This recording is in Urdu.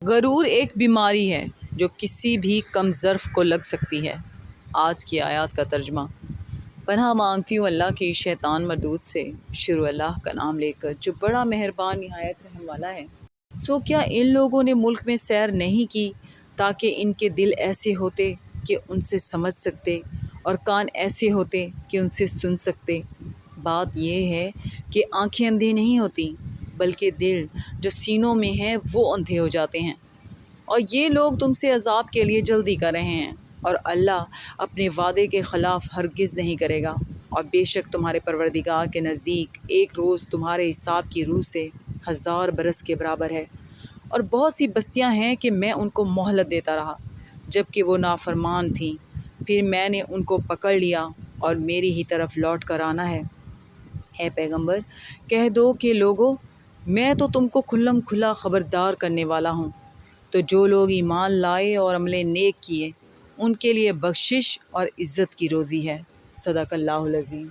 غرور ایک بیماری ہے جو کسی بھی کم ظرف کو لگ سکتی ہے۔ آج کی آیات کا ترجمہ۔ پناہ مانگتی ہوں اللہ کی شیطان مردود سے۔ شروع اللہ کا نام لے کر جو بڑا مہربان نہایت رحم والا ہے۔ سو کیا ان لوگوں نے ملک میں سیر نہیں کی تاکہ ان کے دل ایسے ہوتے کہ ان سے سمجھ سکتے اور کان ایسے ہوتے کہ ان سے سن سکتے؟ بات یہ ہے کہ آنکھیں اندھی نہیں ہوتی بلکہ دل جو سینوں میں ہیں وہ اندھے ہو جاتے ہیں۔ اور یہ لوگ تم سے عذاب کے لیے جلدی کر رہے ہیں، اور اللہ اپنے وعدے کے خلاف ہرگز نہیں کرے گا۔ اور بے شک تمہارے پروردگار کے نزدیک ایک روز تمہارے حساب کی روح سے 1000 برس کے برابر ہے۔ اور بہت سی بستیاں ہیں کہ میں ان کو مہلت دیتا رہا جب کہ وہ نافرمان تھیں، پھر میں نے ان کو پکڑ لیا اور میری ہی طرف لوٹ کر آنا ہے۔ اے پیغمبر کہہ دو کہ لوگو، میں تو تم کو کھلم کھلا خبردار کرنے والا ہوں۔ تو جو لوگ ایمان لائے اور عمل نیک کیے ان کے لیے بخشش اور عزت کی روزی ہے۔ صدق اللہ العظیم۔